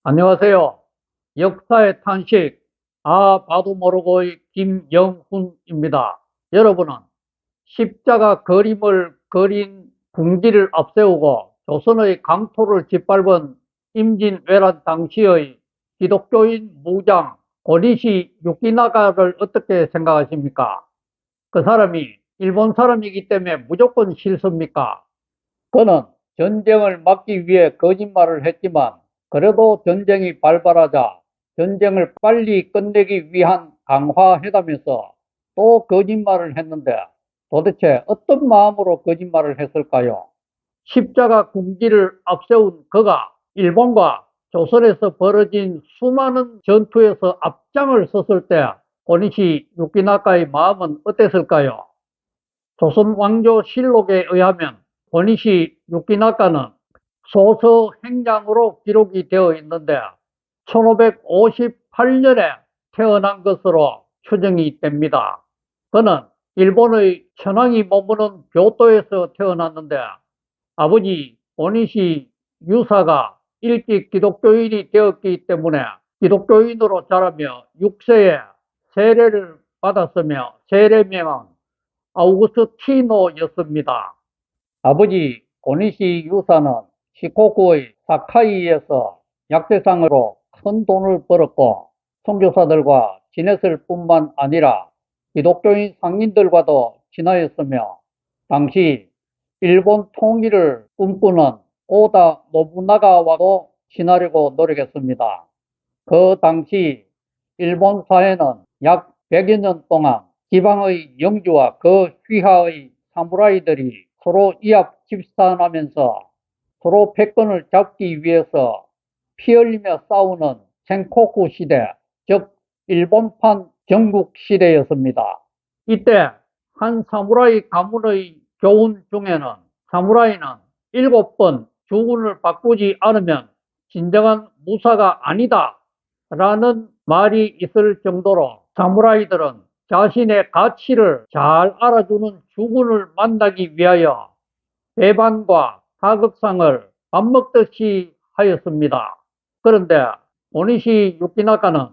안녕하세요. 역사의 탄식, 봐도 모르고의 김영훈입니다. 여러분은 십자가 그림을 그린 궁지를 앞세우고 조선의 강토를 짓밟은 임진왜란 당시의 기독교인 무장 고니시 유키나가를 어떻게 생각하십니까? 그 사람이 일본 사람이기 때문에 무조건 싫습니까? 그는 전쟁을 막기 위해 거짓말을 했지만 그래도 전쟁이 발발하자 전쟁을 빨리 끝내기 위한 강화회담에서 또 거짓말을 했는데 도대체 어떤 마음으로 거짓말을 했을까요? 십자가 궁지를 앞세운 그가 일본과 조선에서 벌어진 수많은 전투에서 앞장을 섰을 때 고니시 유키나카의 마음은 어땠을까요? 조선 왕조실록에 의하면 고니시 유키나카는 소서 행장으로 기록이 되어 있는데 1558년에 태어난 것으로 추정이 됩니다. 그는 일본의 천황이 머무는 교토에서 태어났는데 아버지 고니시 유사가 일찍 기독교인이 되었기 때문에 기독교인으로 자라며 6세에 세례를 받았으며 세례명은 아우구스티노였습니다. 아버지 고니시 유사는 시코쿠의 사카이에서 약대상으로 큰 돈을 벌었고 선교사들과 지냈을 뿐만 아니라 기독교인 상인들과도 친하였으며 당시 일본 통일을 꿈꾸는 오다 노부나가와도 친하려고 노력했습니다. 그 당시 일본 사회는 약 100여 년 동안 지방의 영주와 그 휘하의 사무라이들이 서로 이합 집산하면서 서로 패권을 잡기 위해서 피 흘리며 싸우는 senkoku 시대, 즉 일본판 전국 시대였습니다. 이때 한 사무라이 가문의 교훈 중에는 사무라이는 7번 주군을 바꾸지 않으면 진정한 무사가 아니다 라는 말이 있을 정도로 사무라이들은 자신의 가치를 잘 알아주는 주군을 만나기 위하여 배반과 하급상을 밥 먹듯이 하였습니다. 그런데 오니시 유키나가는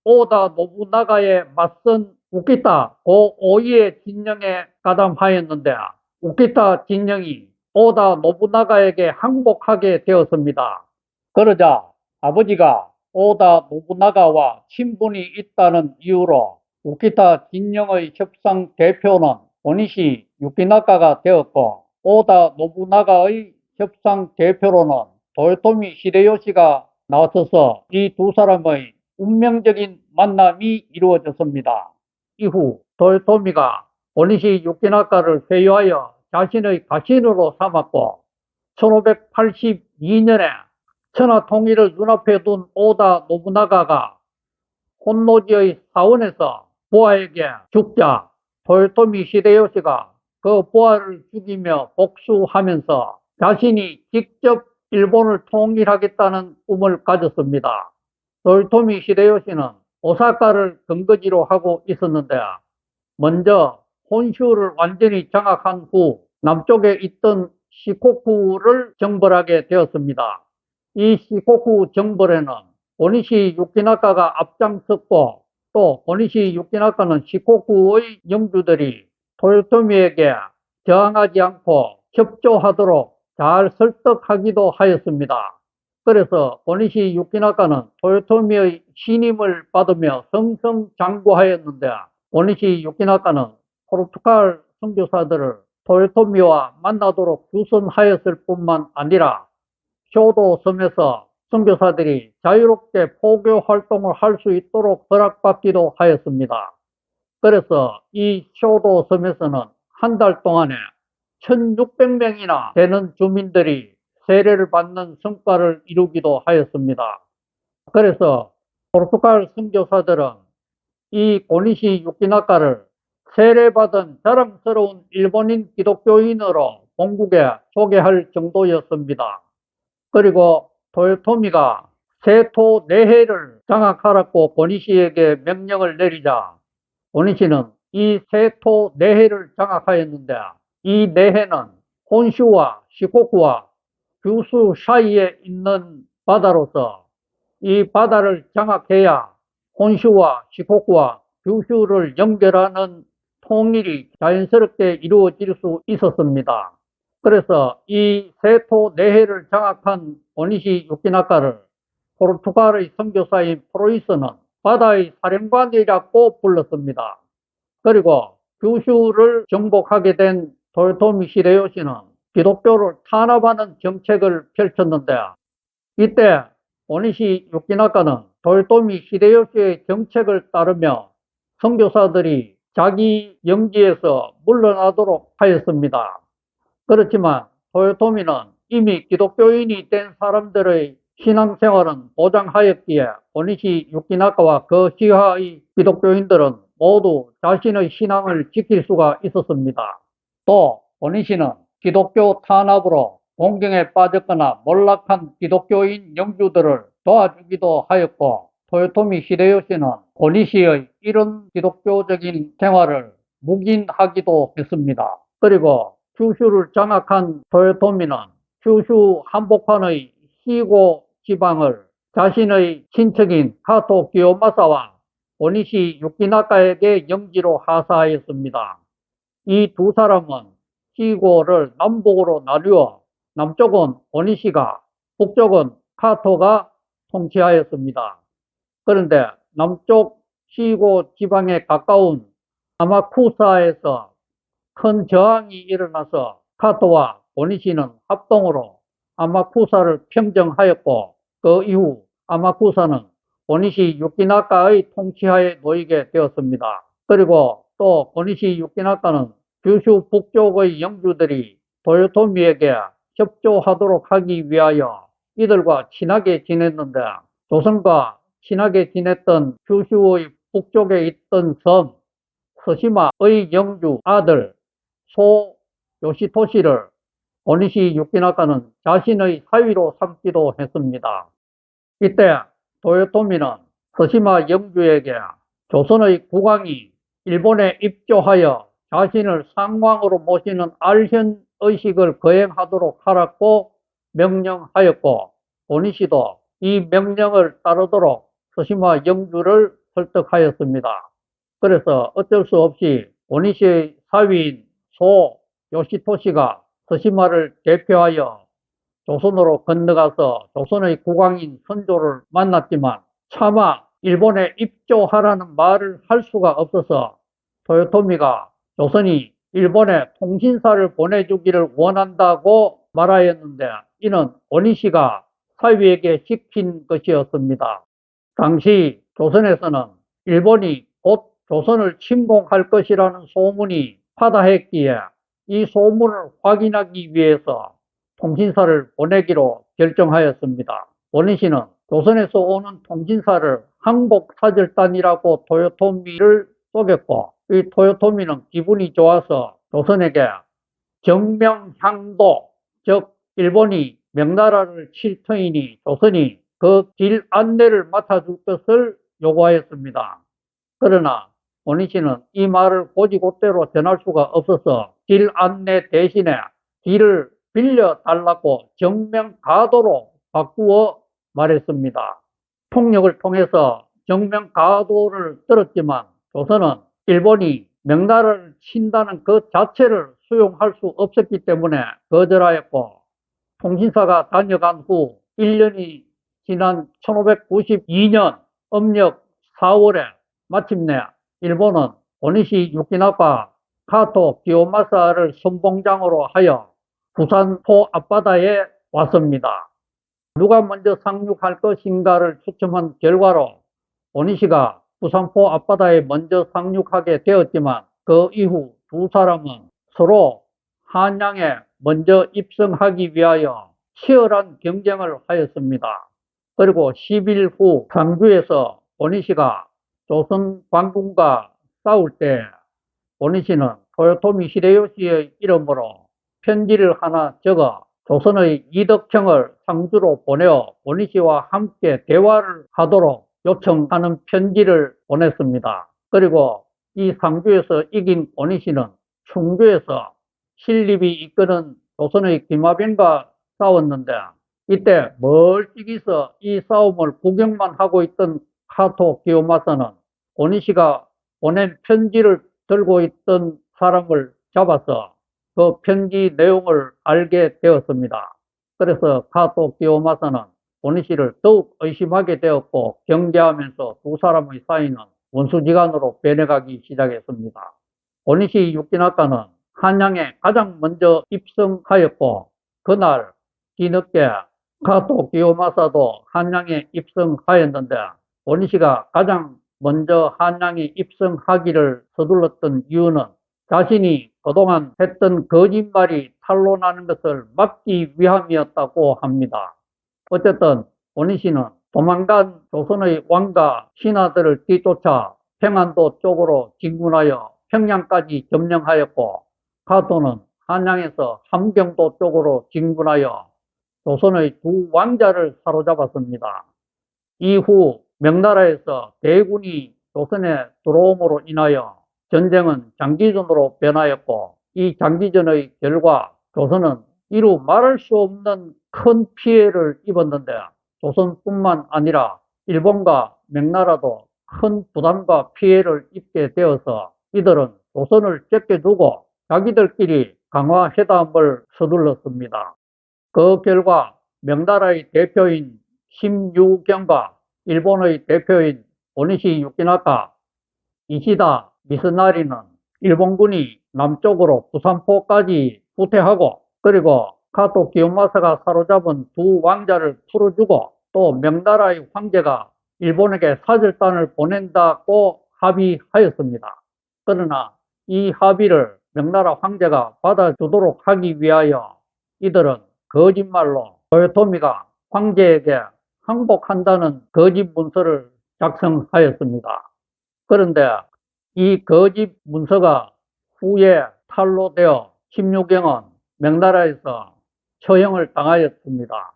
오다 노부나가에 맞선 우키타 고5의 진영에 가담하였는데 우키타 진영이 오다 노부나가에게 항복하게 되었습니다. 그러자 아버지가 오다 노부나가와 친분이 있다는 이유로 우키타 진영의 협상 대표는 오니시 유키나가가 되었고 오다 노부나가의 협상 대표로는 도요토미 히데요시가 나서서 이 두 사람의 운명적인 만남이 이루어졌습니다. 이후 도요토미가 오니시 유키나가를 회유하여 자신의 가신으로 삼았고 1582년에 천하 통일을 눈앞에 둔 오다 노부나가가 혼노지의 사원에서 부하에게 죽자 도요토미 히데요시가 그 부하를 죽이며 복수하면서 자신이 직접 일본을 통일하겠다는 꿈을 가졌습니다. 도요토미 히데요시는 오사카를 근거지로 하고 있었는데 먼저 혼슈를 완전히 장악한 후 남쪽에 있던 시코쿠를 정벌하게 되었습니다. 이 시코쿠 정벌에는 오니시 유키나카가 앞장섰고 또 오니시 유키나카는 시코쿠의 영주들이 토요토미에게 저항하지 않고 협조하도록 잘 설득하기도 하였습니다. 그래서 오니시 유키나카는 토요토미의 신임을 받으며 승승장구하였는데 오니시 유키나카는 포르투갈 선교사들을 토요토미와 만나도록 주선하였을 뿐만 아니라 쇼도 섬에서 선교사들이 자유롭게 포교 활동을 할 수 있도록 허락받기도 하였습니다. 그래서 이 쇼도 섬에서는 한 달 동안에 1600명이나 되는 주민들이 세례를 받는 성과를 이루기도 하였습니다. 그래서 포르투갈 선교사들은 이 고니시 유키나카를 세례받은 자랑스러운 일본인 기독교인으로 본국에 소개할 정도였습니다. 그리고 토요토미가 세토 네헤를 장악하라고 고니시에게 명령을 내리자 고니시는 이 세토 네헤를 장악하였는데 이 네헤는 혼슈와 시코쿠와 규슈 사이에 있는 바다로서 이 바다를 장악해야 혼슈와 시코쿠와 규슈를 연결하는 통일이 자연스럽게 이루어질 수 있었습니다. 그래서 이 세토 내해를 장악한 오니시 유키나카를 포르투갈의 선교사인 프로이스는 바다의 사령관이라고 불렀습니다. 그리고 규슈를 정복하게 된 도요토미 히데요시는 기독교를 탄압하는 정책을 펼쳤는데, 이때 오니시 유키나카는 도요토미 히데요시의 정책을 따르며 선교사들이 자기 영지에서 물러나도록 하였습니다. 그렇지만 도요토미는 이미 기독교인이 된 사람들의 신앙생활은 보장하였기에 오니시 유키나카와 그 시하의 기독교인들은 모두 자신의 신앙을 지킬 수가 있었습니다. 또 오니시는 기독교 탄압으로 공경에 빠졌거나 몰락한 기독교인 영주들을 도와주기도 하였고, 토요토미 히데요시는 오니시의 이런 기독교적인 생활을 묵인하기도 했습니다. 그리고 큐슈를 장악한 토요토미는 큐슈 한복판의 시고 지방을 자신의 친척인 카토 기요마사와 오니시 유키나카에게 영지로 하사하였습니다. 이 두 사람은 시고를 남북으로 나누어 남쪽은 오니시가, 북쪽은 카토가 통치하였습니다. 그런데 남쪽 시고 지방에 가까운 아마쿠사에서 큰 저항이 일어나서 카토와 오니시는 합동으로 아마쿠사를 평정하였고, 그 이후 아마쿠사는 오니시 유키나카의 통치하에 놓이게 되었습니다. 그리고 또 오니시 유키나카는 규슈 북쪽의 영주들이 도요토미에게 협조하도록 하기 위하여 이들과 친하게 지냈는데, 조선과 친하게 지냈던 규슈의 북쪽에 있던 섬 서시마의 영주 아들 소 요시토시를 오니시 유키나카는 자신의 사위로 삼기도 했습니다. 이때 도요토미는 서시마 영주에게 조선의 국왕이 일본에 입조하여 자신을 상왕으로 모시는 알현 의식을 거행하도록 하라고 명령하였고, 오니시도 이 명령을 따르도록 서시마 영주를 설득하였습니다. 그래서 어쩔 수 없이 오니시의 사위인 소 요시토시가 서시마를 대표하여 조선으로 건너가서 조선의 국왕인 선조를 만났지만 차마 일본에 입조하라는 말을 할 수가 없어서 토요토미가 조선이 일본에 통신사를 보내주기를 원한다고 말하였는데, 이는 오니시가 사위에게 시킨 것이었습니다. 당시 조선에서는 일본이 곧 조선을 침공할 것이라는 소문이 파다했기에 이 소문을 확인하기 위해서 통신사를 보내기로 결정하였습니다. 오니시는 조선에서 오는 통신사를 항복사절단이라고 토요토미를 속였고, 이 토요토미는 기분이 좋아서 조선에게 정명향도, 즉 일본이 명나라를 칠 터이니 조선이 그 길 안내를 맡아줄 것을 요구하였습니다. 그러나 오니시는 이 말을 곧이곧대로 전할 수가 없어서 길 안내 대신에 길을 빌려달라고 정명가도로 바꾸어 말했습니다. 통역을 통해서 정명가도를 들었지만 조선은 일본이 명나라를 친다는 그 자체를 수용할 수 없었기 때문에 거절하였고, 통신사가 다녀간 후 1년이 지난 1592년 음력 4월에 마침내 일본은 오니시 유키나카 카토 기요마사를 선봉장으로 하여 부산포 앞바다에 왔습니다. 누가 먼저 상륙할 것인가를 추첨한 결과로 오니시가 부산포 앞바다에 먼저 상륙하게 되었지만, 그 이후 두 사람은 서로 한양에 먼저 입성하기 위하여 치열한 경쟁을 하였습니다. 그리고 10일 후 상주에서 오니시가 조선 관군과 싸울 때 오니시는 토요토미 히데요시의 이름으로 편지를 하나 적어 조선의 이덕형을 상주로 보내어 오니시와 함께 대화를 하도록 요청하는 편지를 보냈습니다. 그리고 이 상주에서 이긴 오니시는 충주에서 신립이 이끄는 조선의 기마병과 싸웠는데, 이때 멀찍이서 이 싸움을 구경만 하고 있던 카토 기요마사는 오니시가 보낸 편지를 들고 있던 사람을 잡아서 그 편지 내용을 알게 되었습니다. 그래서 카토 기요마사는 오니시를 더욱 의심하게 되었고 경계하면서 두 사람의 사이는 원수지간으로 변해가기 시작했습니다. 오니시 유키나카는 한양에 가장 먼저 입성하였고 그날 뒤늦게 카토 기요마사도 한양에 입성하였는데 오니시가 가장 먼저 한양에 입성하기를 서둘렀던 이유는 자신이 그동안 했던 거짓말이 탄로나는 것을 막기 위함이었다고 합니다. 어쨌든 오니시는 도망간 조선의 왕과 신하들을 뒤쫓아 평안도 쪽으로 진군하여 평양까지 점령하였고 카토는 한양에서 함경도 쪽으로 진군하여 조선의 두 왕자를 사로잡았습니다. 이후 명나라에서 대군이 조선에 들어옴으로 인하여 전쟁은 장기전으로 변하였고 이 장기전의 결과 조선은 이루 말할 수 없는 큰 피해를 입었는데 조선뿐만 아니라 일본과 명나라도 큰 부담과 피해를 입게 되어서 이들은 조선을 제껴두고 자기들끼리 강화회담을 서둘렀습니다. 그 결과 명나라의 대표인 심유경과 일본의 대표인 오니시 유키나카, 이시다 미스나리는 일본군이 남쪽으로 부산포까지 후퇴하고 그리고 카토 기요마사가 사로잡은 두 왕자를 풀어주고 또 명나라의 황제가 일본에게 사절단을 보낸다고 합의하였습니다. 그러나 이 합의를 명나라 황제가 받아주도록 하기 위하여 이들은 거짓말로 도요토미가 황제에게 항복한다는 거짓 문서를 작성하였습니다. 그런데 이 거짓 문서가 후에 탄로되어 심유경은 명나라에서 처형을 당하였습니다.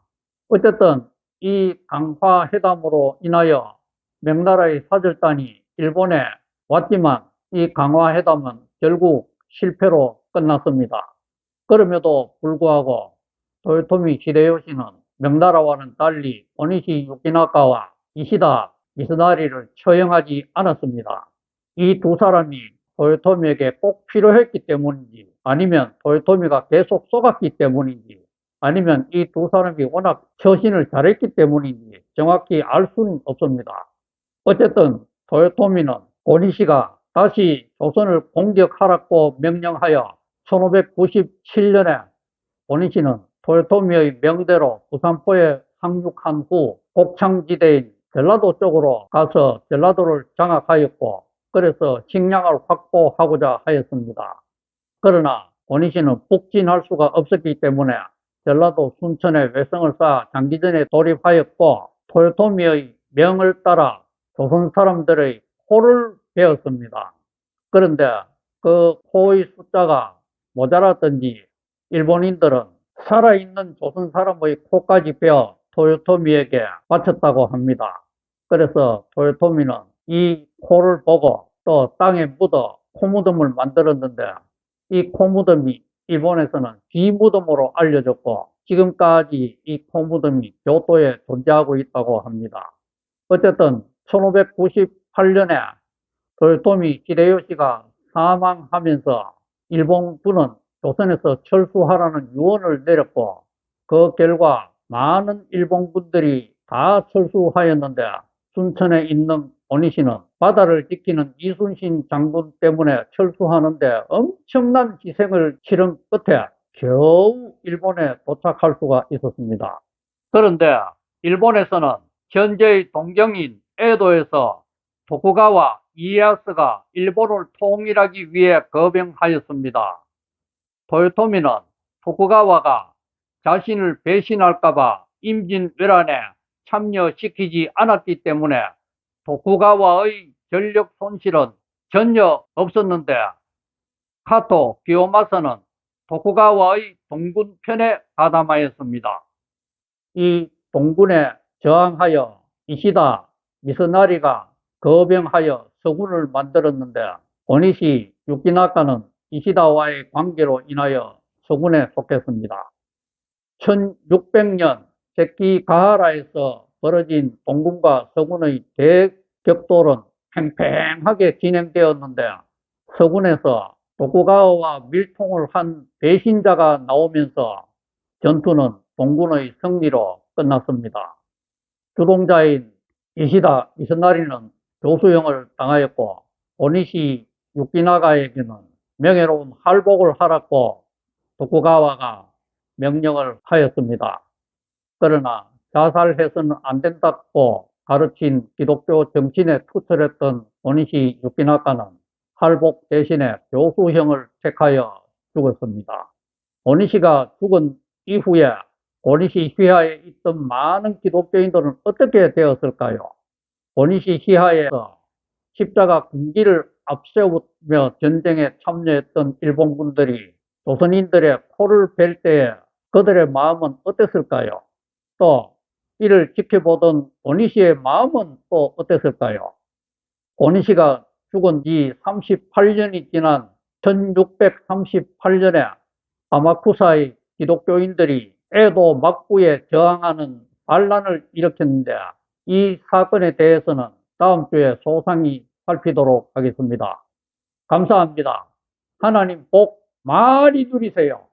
어쨌든 이 강화회담으로 인하여 명나라의 사절단이 일본에 왔지만 이 강화회담은 결국 실패로 끝났습니다. 그럼에도 불구하고 도요토미 히데요시는 명나라와는 달리 오니시 유키나카와 이시다 미스나리를 처형하지 않았습니다. 이 두 사람이 도요토미에게 꼭 필요했기 때문인지 아니면 도요토미가 계속 속았기 때문인지 아니면 이 두 사람이 워낙 처신을 잘했기 때문인지 정확히 알 수는 없습니다. 어쨌든 도요토미는 오니시가 다시 조선을 공격하라고 명령하여 1597년에 오니시는 도요토미의 명대로 부산포에 상륙한 후 곡창지대인 전라도 쪽으로 가서 전라도를 장악하였고 그래서 식량을 확보하고자 하였습니다. 그러나 오니시는 북진할 수가 없었기 때문에 전라도 순천에 외성을 쌓아 장기전에 돌입하였고 도요토미의 명을 따라 조선 사람들의 코를 베었습니다. 그런데 그 코의 숫자가 모자랐던지 일본인들은 살아있는 조선 사람의 코까지 베어 도요토미에게 바쳤다고 합니다. 그래서 도요토미는 이 코를 보고 또 땅에 묻어 코무덤을 만들었는데 이 코무덤이 일본에서는 쥐무덤으로 알려졌고 지금까지 이 코무덤이 교토에 존재하고 있다고 합니다. 어쨌든 1598년에 도요토미 히데요시가 사망하면서 일본군은 조선에서 철수하라는 유언을 내렸고 그 결과 많은 일본군들이 다 철수하였는데 순천에 있는 오니시는 바다를 지키는 이순신 장군 때문에 철수하는데 엄청난 희생을 치른 끝에 겨우 일본에 도착할 수가 있었습니다. 그런데 일본에서는 현재의 동경인 에도에서 도쿠가와 이에야스가 일본을 통일하기 위해 거병하였습니다. 도요토미는 도쿠가와가 자신을 배신할까봐 임진왜란에 참여시키지 않았기 때문에 도쿠가와의 전력 손실은 전혀 없었는데 카토 기요마사는 도쿠가와의 동군 편에 가담하였습니다. 이 동군에 저항하여 이시다 미스나리가 거병하여 서군을 만들었는데 오니시 유키나카는 이시다와의 관계로 인하여 서군에 속했습니다. 1600년 새끼가하라에서 벌어진 동군과 서군의 대격돌은 팽팽하게 진행되었는데 서군에서 도쿠가와와 밀통을 한 배신자가 나오면서 전투는 동군의 승리로 끝났습니다. 주동자인 이시다 이스나리는 교수형을 당하였고 오니시 유키나가에게는 명예로운 할복을 하라고 도쿠가와가 명령을 하였습니다. 그러나 자살해서는 안 된다고 가르친 기독교 정신에 투철했던 오니시 유키나가는 할복 대신에 교수형을 택하여 죽었습니다. 오니시가 죽은 이후에 오니시 휘하에 있던 많은 기독교인들은 어떻게 되었을까요? 오니시 휘하에서 십자가 군기를 앞세우며 전쟁에 참여했던 일본군들이 조선인들의 코를 벨 때에 그들의 마음은 어땠을까요? 또 이를 지켜보던 오니시의 마음은 또 어땠을까요? 오니시가 죽은 지 38년이 지난 1638년에 아마쿠사의 기독교인들이 에도 막부에 저항하는 반란을 일으켰는데 이 사건에 대해서는 다음 주에 소상히 살피도록 하겠습니다. 감사합니다. 하나님 복 많이 누리세요.